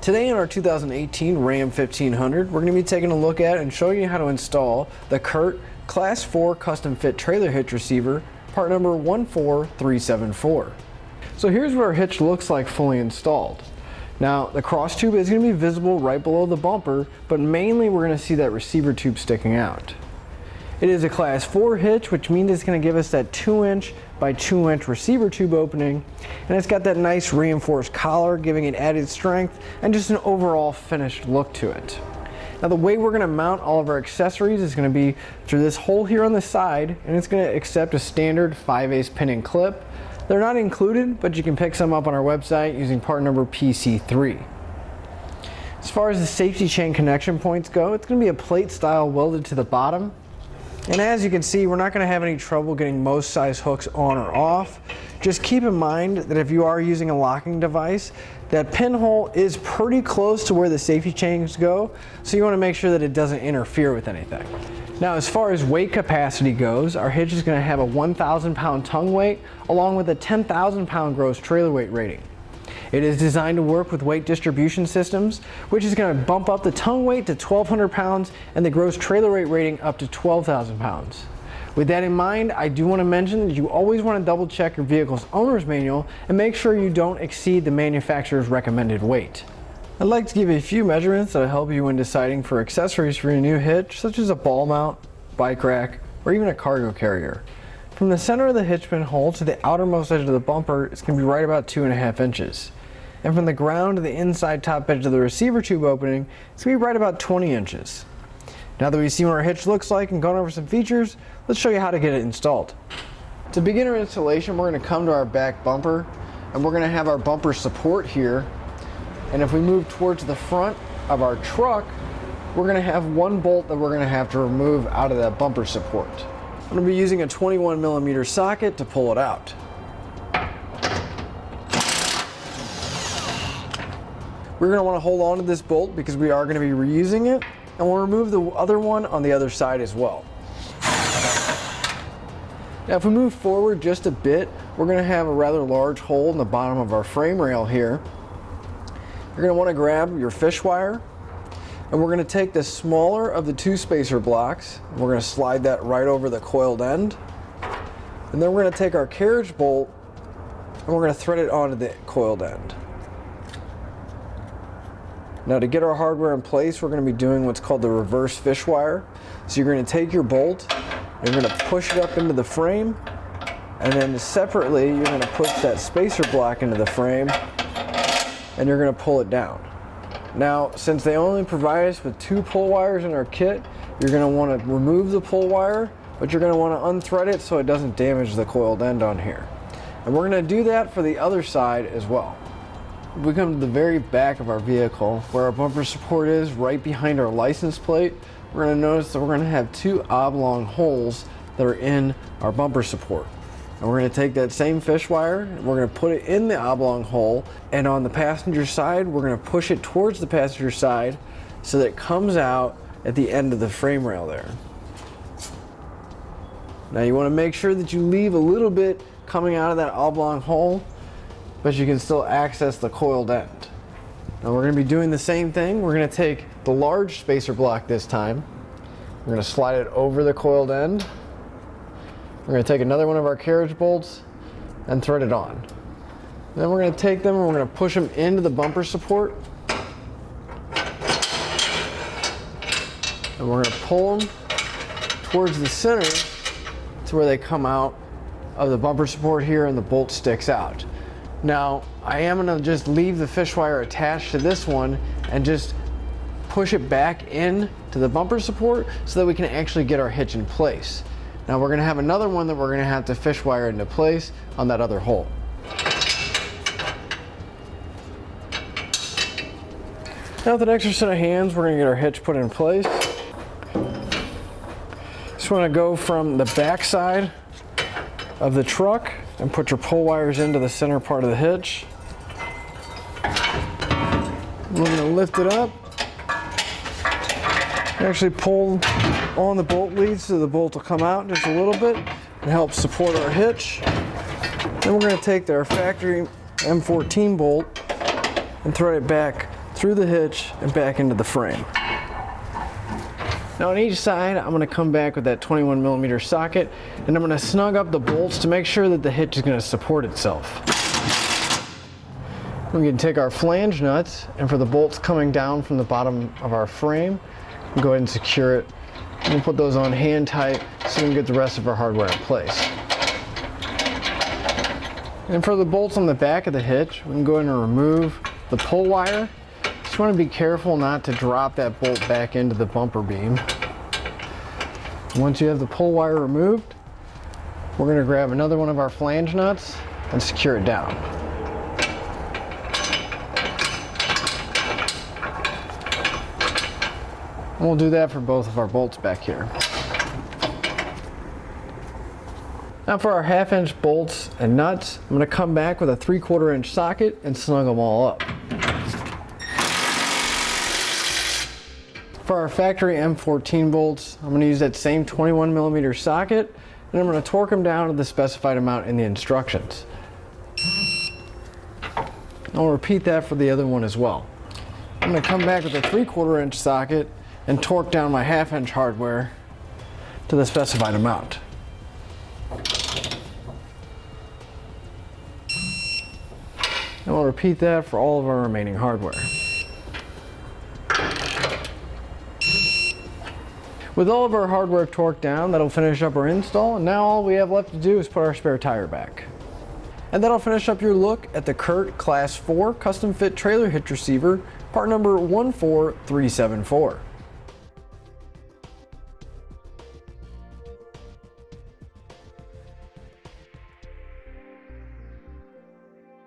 Today in our 2018 Ram 1500, we're going to be taking a look at and showing you how to install the CURT Class 4 Custom Fit Trailer Hitch Receiver, part number 14374. So here's what our hitch looks like fully installed. Now the cross tube is going to be visible right below the bumper, but mainly we're going to see that receiver tube sticking out. It is a Class 4 hitch, which means it's going to give us that 2-inch by 2-inch receiver tube opening, and it's got that nice reinforced collar, giving it added strength and just an overall finished look to it. Now the way we're going to mount all of our accessories is going to be through this hole here on the side, and it's going to accept a standard 5/8 pin and clip. They're not included, but you can pick some up on our website using part number PC3. As far as the safety chain connection points go, it's going to be a plate style welded to the bottom. And as you can see, we're not going to have any trouble getting most size hooks on or off. Just keep in mind that if you are using a locking device, that pinhole is pretty close to where the safety chains go, so you want to make sure that it doesn't interfere with anything. Now as far as weight capacity goes, our hitch is going to have a 1,000 pound tongue weight along with a 10,000 pound gross trailer weight rating. It is designed to work with weight distribution systems, which is going to bump up the tongue weight to 1,200 pounds and the gross trailer weight rating up to 12,000 pounds. With that in mind, I do want to mention that you always want to double check your vehicle's owner's manual and make sure you don't exceed the manufacturer's recommended weight. I'd like to give you a few measurements that will help you when deciding for accessories for your new hitch, such as a ball mount, bike rack, or even a cargo carrier. From the center of the hitch pin hole to the outermost edge of the bumper, it's going to be right about 2.5 inches. And from the ground to the inside top edge of the receiver tube opening, it's going to be right about 20 inches. Now that we've seen what our hitch looks like and gone over some features, let's show you how to get it installed. To begin our installation, we're going to come to our back bumper, and we're going to have our bumper support here. And if we move towards the front of our truck, we're going to have one bolt that we're going to have to remove out of that bumper support. I'm going to be using a 21mm socket to pull it out. We're going to want to hold on to this bolt because we are going to be reusing it, and we'll remove the other one on the other side as well. Now if we move forward just a bit, we're going to have a rather large hole in the bottom of our frame rail here. You're going to want to grab your fish wire, and we're going to take the smaller of the two spacer blocks, and we're going to slide that right over the coiled end. And then we're going to take our carriage bolt and we're going to thread it onto the coiled end. Now to get our hardware in place, we're going to be doing what's called the reverse fish wire. So you're going to take your bolt and you're going to push it up into the frame, and then separately you're going to push that spacer block into the frame and you're going to pull it down. Now since they only provide us with 2 pull wires in our kit, you're going to want to remove the pull wire, but you're going to want to unthread it so it doesn't damage the coiled end on here. And we're going to do that for the other side as well. We come to the very back of our vehicle where our bumper support is, right behind our license plate. We're going to notice that we're going to have 2 oblong holes that are in our bumper support. And we're going to take that same fish wire and we're going to put it in the oblong hole, and on the passenger side we're going to push it towards the passenger side so that it comes out at the end of the frame rail there. Now you want to make sure that you leave a little bit coming out of that oblong hole, but you can still access the coiled end. Now we're going to be doing the same thing. We're going to take the large spacer block this time. We're going to slide it over the coiled end. We're going to take another one of our carriage bolts and thread it on. Then we're going to take them and we're going to push them into the bumper support. And we're going to pull them towards the center to where they come out of the bumper support here and the bolt sticks out. Now I am going to just leave the fish wire attached to this one and just push it back in to the bumper support so that we can actually get our hitch in place. Now we're going to have another one that we're going to have to fish wire into place on that other hole. Now with an extra set of hands, we're going to get our hitch put in place. Just want to go from the back side of the truck and put your pull wires into the center part of the hitch. We're going to lift it up. Actually pull on the bolt leads so the bolt will come out just a little bit and help support our hitch. Then we're going to take our factory M14 bolt and thread it back through the hitch and back into the frame. Now on each side, I'm going to come back with that 21mm socket, and I'm going to snug up the bolts to make sure that the hitch is going to support itself. We can take our flange nuts, and for the bolts coming down from the bottom of our frame, go ahead and secure it. We'll put those on hand tight so we can get the rest of our hardware in place. And for the bolts on the back of the hitch, we can go ahead and remove the pull wire. Just want to be careful not to drop that bolt back into the bumper beam. Once you have the pull wire removed, we're going to grab another one of our flange nuts and secure it down. And we'll do that for both of our bolts back here. Now for our 1/2 inch bolts and nuts, I'm going to come back with a 3/4 inch socket and snug them all up. For our factory M14 bolts, I'm going to use that same 21mm socket, and I'm going to torque them down to the specified amount in the instructions. I'll repeat that for the other one as well. I'm going to come back with a 3/4 inch socket and torque down my 1/2 inch hardware to the specified amount. And we'll repeat that for all of our remaining hardware. With all of our hardware torqued down, that'll finish up our install, and now all we have left to do is put our spare tire back. And that'll finish up your look at the CURT Class 4 Custom Fit Trailer Hitch Receiver, part number 14374.